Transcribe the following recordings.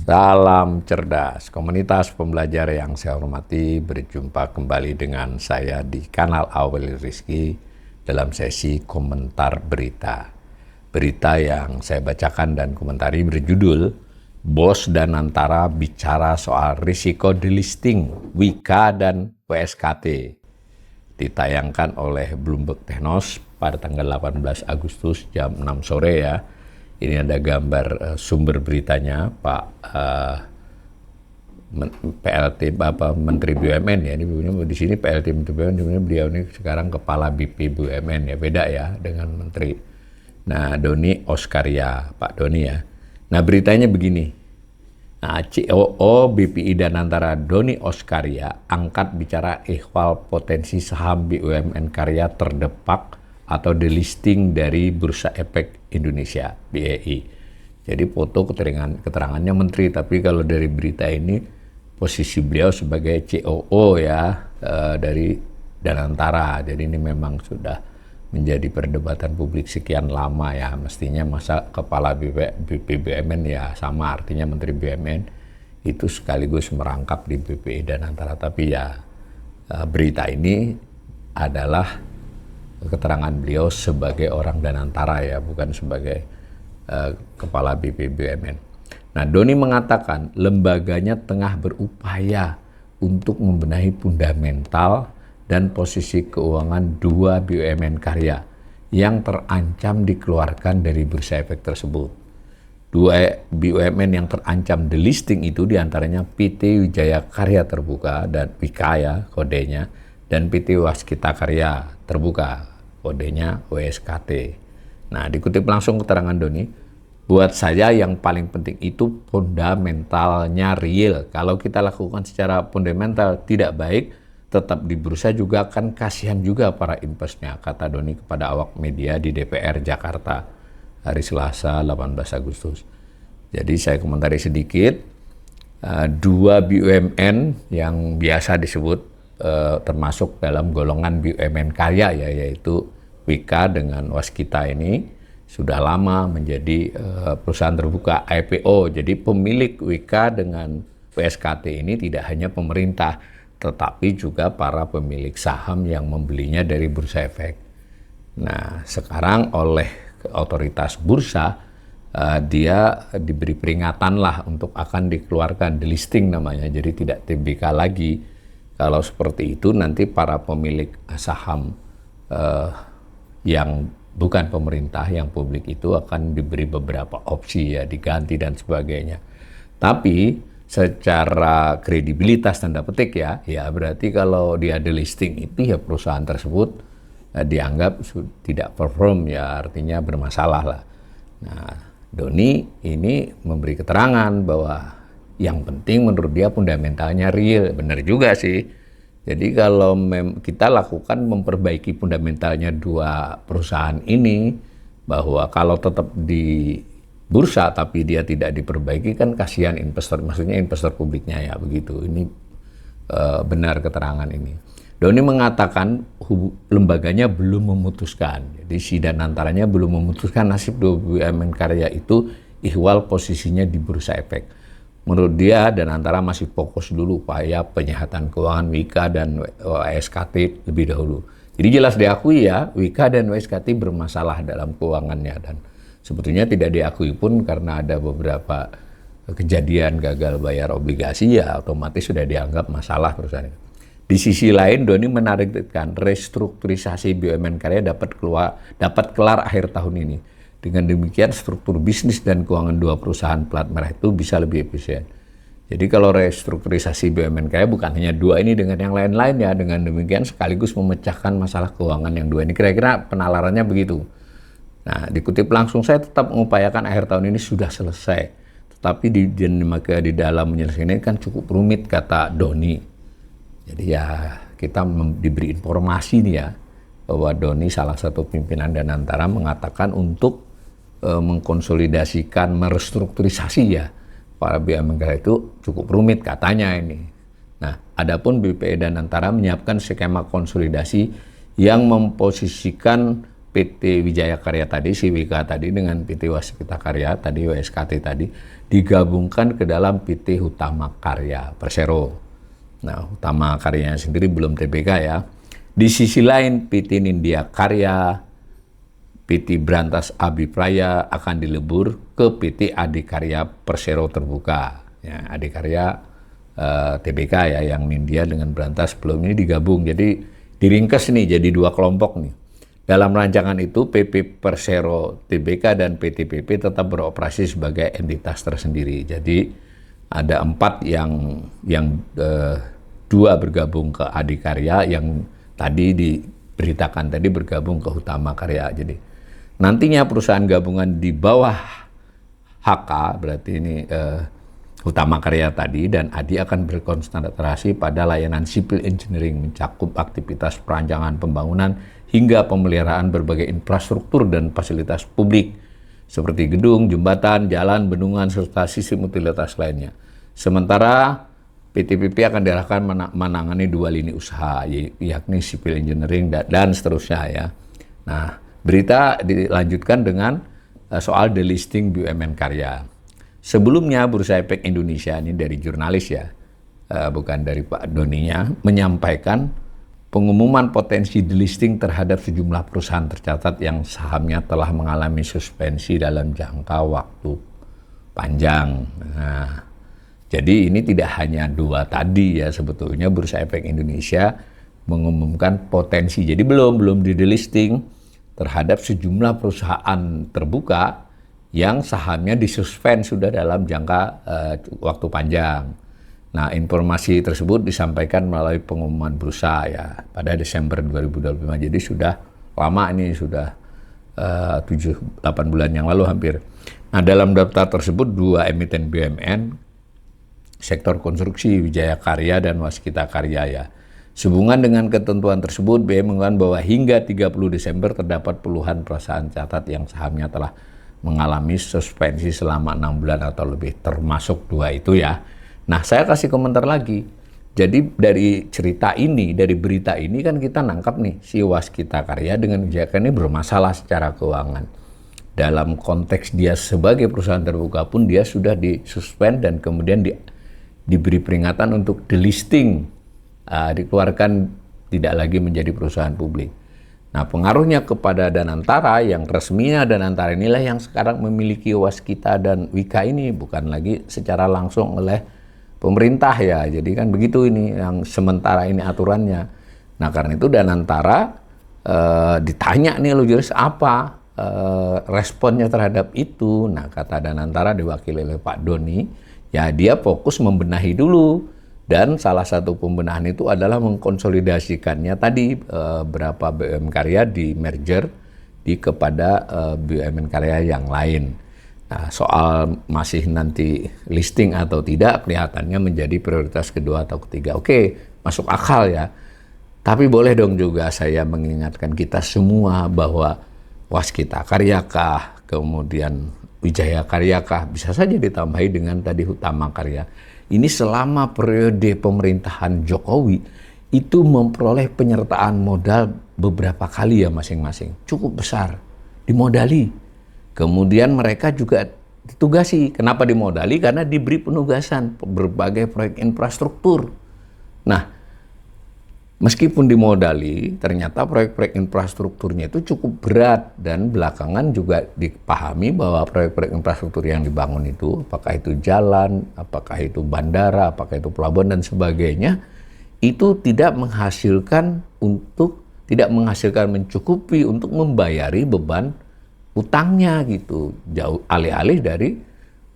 Salam cerdas, komunitas pembelajar yang saya hormati, berjumpa kembali dengan saya di kanal Awil Rizky dalam sesi komentar berita. Berita yang saya bacakan dan komentari berjudul Bos Danantara bicara soal risiko delisting Wika dan WSKT. Ditayangkan oleh Bloomberg Technos pada tanggal 18 Agustus jam 6 sore ya. Ini ada gambar sumber beritanya Pak PLT Bapak Menteri BUMN ya. Ini di sini PLT Menteri BUMN, beliau ini sekarang kepala BP BUMN ya, beda ya dengan menteri. Nah, Doni Oskaria, Pak Doni ya. Nah, beritanya begini. Nah, COO BPI Danantara Doni Oskaria angkat bicara ihwal potensi saham BUMN Karya terdepak atau delisting dari Bursa Efek Indonesia (BEI). Jadi foto keterangannya menteri, tapi kalau dari berita ini posisi beliau sebagai COO ya dari Danantara. Jadi ini memang sudah menjadi perdebatan publik sekian lama ya. Mestinya masa kepala BP BUMN ya sama artinya menteri BUMN itu sekaligus merangkap di BPI Danantara. Tapi ya berita ini adalah keterangan beliau sebagai orang Danantara ya, bukan sebagai kepala BP BUMN. Nah, Doni mengatakan lembaganya tengah berupaya untuk membenahi fundamental dan posisi keuangan dua BUMN karya yang terancam dikeluarkan dari bursa efek tersebut. Dua BUMN yang terancam delisting itu diantaranya PT Wijaya Karya Terbuka dan Wika ya kodenya, dan PT Waskita Karya Terbuka, kodenya WSKT. Nah, dikutip langsung keterangan Doni, buat saya yang paling penting itu fundamentalnya real. Kalau kita lakukan secara fundamental tidak baik, tetap di bursa juga kan kasihan juga para investornya, kata Doni kepada awak media di DPR Jakarta hari Selasa 18 Agustus. Jadi saya komentari sedikit, dua BUMN yang biasa disebut termasuk dalam golongan BUMN karya ya, yaitu Wika dengan Waskita ini sudah lama menjadi perusahaan terbuka IPO. Jadi pemilik Wika dengan WSKT ini tidak hanya pemerintah, tetapi juga para pemilik saham yang membelinya dari bursa efek. Nah, sekarang oleh otoritas bursa dia diberi peringatan lah untuk akan dikeluarkan delisting namanya, jadi tidak TBK lagi. Kalau seperti itu nanti para pemilik saham yang bukan pemerintah, yang publik itu akan diberi beberapa opsi ya, diganti dan sebagainya. Tapi secara kredibilitas tanda petik ya berarti kalau dia delisting itu ya perusahaan tersebut dianggap tidak perform ya, artinya bermasalah lah. Nah, Doni ini memberi keterangan bahwa yang penting menurut dia fundamentalnya real. Benar juga sih. Jadi kalau kita lakukan memperbaiki fundamentalnya dua perusahaan ini, bahwa kalau tetap di bursa tapi dia tidak diperbaiki kan kasihan investor, maksudnya investor publiknya ya begitu. Ini benar keterangan ini. Doni mengatakan lembaganya belum memutuskan. Jadi si Danantaranya belum memutuskan nasib dua BUMN karya itu ihwal posisinya di bursa efek. Menurut dia, Danantara masih fokus dulu upaya penyehatan keuangan Wika dan WSKT lebih dahulu. Jadi jelas diakui ya, Wika dan WSKT bermasalah dalam keuangannya, dan sebetulnya tidak diakui pun karena ada beberapa kejadian gagal bayar obligasi ya otomatis sudah dianggap masalah perusahaan itu. Di sisi lain, Doni menargetkan restrukturisasi BUMN Karya dapat kelar akhir tahun ini. Dengan demikian struktur bisnis dan keuangan dua perusahaan plat merah itu bisa lebih efisien. Jadi kalau restrukturisasi BUMN Karya bukan hanya dua ini dengan yang lain-lain ya, dengan demikian sekaligus memecahkan masalah keuangan yang dua ini. Kira-kira penalarannya begitu. Nah, dikutip langsung, saya tetap mengupayakan akhir tahun ini sudah selesai. Tetapi di dalam menyelesaikannya kan cukup rumit, kata Doni. Jadi ya kita diberi informasi nih ya, bahwa Doni salah satu pimpinan Danantara mengatakan untuk mengkonsolidasikan, merestrukturisasi ya para BUMN itu cukup rumit katanya ini. Nah, adapun BPI Danantara menyiapkan skema konsolidasi yang memposisikan PT Wijaya Karya tadi, si WK tadi dengan PT Waskita Karya tadi, WSKT tadi, digabungkan ke dalam PT Hutama Karya Persero. Nah, Hutama Karyanya sendiri belum TBK ya. Di sisi lain, PT Nindya Karya, PT Brantas Abipraya akan dilebur ke PT Adikarya Persero Terbuka. Ya, Adikarya TBK ya, yang Nindya dengan Brantas sebelum ini digabung. Jadi diringkes nih jadi 2 kelompok nih. Dalam rancangan itu PP Persero TBK dan PTPP tetap beroperasi sebagai entitas tersendiri. Jadi ada 4 yang 2 bergabung ke Adikarya, yang tadi diberitakan tadi bergabung ke Hutama Karya. Jadi nantinya perusahaan gabungan di bawah HK, berarti ini Hutama Karya tadi dan Adi akan berkonsentrasi pada layanan civil engineering, mencakup aktivitas perancangan pembangunan hingga pemeliharaan berbagai infrastruktur dan fasilitas publik seperti gedung, jembatan, jalan, bendungan, serta sistem utilitas lainnya. Sementara PTPP akan diarahkan menangani 2 lini usaha, yakni civil engineering dan seterusnya ya. Nah, berita dilanjutkan dengan soal delisting BUMN Karya. Sebelumnya Bursa Efek Indonesia, ini dari jurnalis ya, bukan dari Pak Doninya, menyampaikan pengumuman potensi delisting terhadap sejumlah perusahaan tercatat yang sahamnya telah mengalami suspensi dalam jangka waktu panjang. Nah, jadi ini tidak hanya 2 tadi ya, sebetulnya Bursa Efek Indonesia mengumumkan potensi. Jadi belum di delisting terhadap sejumlah perusahaan terbuka yang sahamnya disuspend sudah dalam jangka waktu panjang. Nah, informasi tersebut disampaikan melalui pengumuman bursa ya pada Desember 2025. Jadi sudah lama, ini sudah 7-8 bulan yang lalu hampir. Nah, dalam daftar tersebut 2 emiten BUMN sektor konstruksi, Wijaya Karya dan Waskita Karya ya. Sehubungan dengan ketentuan tersebut, BM mengatakan bahwa hingga 30 Desember terdapat puluhan perusahaan catat yang sahamnya telah mengalami suspensi selama 6 bulan atau lebih, termasuk 2 itu ya. Nah, saya kasih komentar lagi. Jadi dari cerita ini, dari berita ini kan kita nangkap nih, si Waskita Karya dengan Wijaya Karya ini bermasalah secara keuangan. Dalam konteks dia sebagai perusahaan terbuka pun dia sudah disuspend dan kemudian diberi peringatan untuk delisting, dikeluarkan tidak lagi menjadi perusahaan publik. Nah, pengaruhnya kepada Danantara, yang resminya Danantara inilah yang sekarang memiliki Waskita dan Wika ini, bukan lagi secara langsung oleh pemerintah ya. Jadi kan begitu ini yang sementara ini aturannya. Nah, karena itu Danantara ditanya nih, lo jelas apa responnya terhadap itu. Nah, kata Danantara diwakili oleh Pak Doni, ya dia fokus membenahi dulu. Dan salah satu pembenahan itu adalah mengkonsolidasikannya tadi berapa BUMN Karya di merger kepada BUMN Karya yang lain. Nah, soal masih nanti listing atau tidak kelihatannya menjadi prioritas kedua atau ketiga. Oke, masuk akal ya. Tapi boleh dong juga saya mengingatkan kita semua bahwa Waskita Karyakah, kemudian Wijaya Karyakah, bisa saja ditambahi dengan tadi Hutama Karya. Ini selama periode pemerintahan Jokowi itu memperoleh penyertaan modal beberapa kali ya masing-masing. Cukup besar, dimodali. Kemudian mereka juga ditugasi. Kenapa dimodali? Karena diberi penugasan berbagai proyek infrastruktur. Nah, meskipun dimodali, ternyata proyek-proyek infrastrukturnya itu cukup berat, dan belakangan juga dipahami bahwa proyek-proyek infrastruktur yang dibangun itu, apakah itu jalan, apakah itu bandara, apakah itu pelabuhan dan sebagainya, itu tidak menghasilkan mencukupi untuk membayari beban utangnya gitu. Jauh alih-alih dari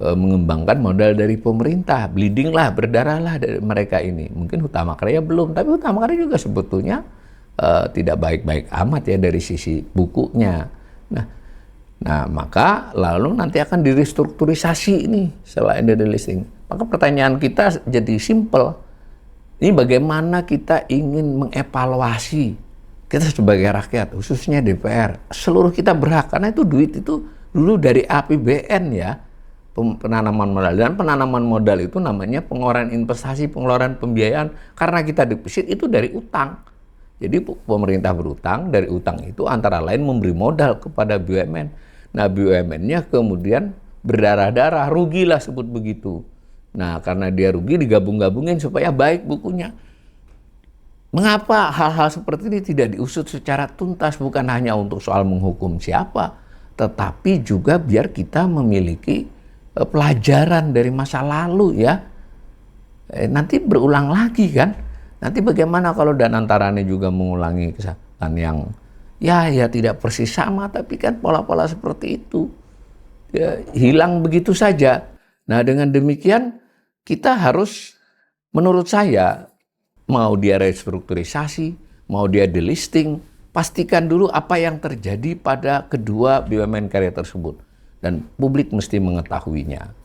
mengembangkan modal dari pemerintah, bleeding lah, berdarah lah dari mereka ini. Mungkin Hutama Karya belum, tapi Hutama Karya juga sebetulnya tidak baik-baik amat ya dari sisi bukunya. Nah, maka lalu nanti akan direstrukturisasi ini selain dari listing. Maka pertanyaan kita jadi simple. Ini bagaimana kita ingin mengevaluasi kita sebagai rakyat, khususnya DPR. Seluruh kita berhak, karena itu duit itu dulu dari APBN ya. Penanaman modal, dan penanaman modal itu namanya pengeluaran investasi, pengeluaran pembiayaan, karena kita defisit itu dari utang. Jadi pemerintah berutang, dari utang itu antara lain memberi modal kepada BUMN. Nah BUMN-nya kemudian berdarah-darah, rugilah sebut begitu. Nah karena dia rugi digabung-gabungin supaya baik bukunya. Mengapa hal-hal seperti ini tidak diusut secara tuntas, bukan hanya untuk soal menghukum siapa, tetapi juga biar kita memiliki pelajaran dari masa lalu ya. Nanti berulang lagi kan. Nanti bagaimana kalau Danantaranya juga mengulangi kesalahan yang ya tidak persis sama, tapi kan pola-pola seperti itu ya, hilang begitu saja. Nah dengan demikian kita harus, menurut saya, mau dia restrukturisasi, mau dia delisting, pastikan dulu apa yang terjadi pada kedua BUMN karya tersebut. Dan publik mesti mengetahuinya.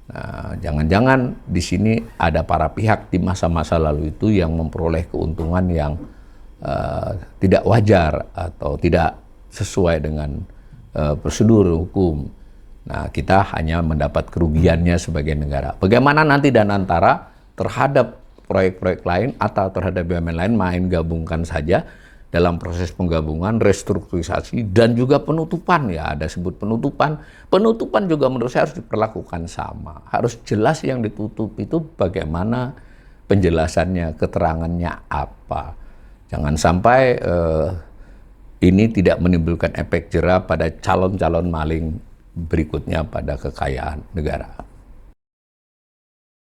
Nah, jangan-jangan di sini ada para pihak di masa-masa lalu itu yang memperoleh keuntungan yang tidak wajar atau tidak sesuai dengan prosedur hukum. Nah, kita hanya mendapat kerugiannya sebagai negara. Bagaimana nanti Danantara terhadap proyek-proyek lain atau terhadap BUMN lain main gabungkan saja dalam proses penggabungan, restrukturisasi, dan juga penutupan ya, ada sebut penutupan. Penutupan juga menurut saya harus diperlakukan sama. Harus jelas yang ditutup itu bagaimana penjelasannya, keterangannya apa. Jangan sampai ini tidak menimbulkan efek jera pada calon-calon maling berikutnya pada kekayaan negara.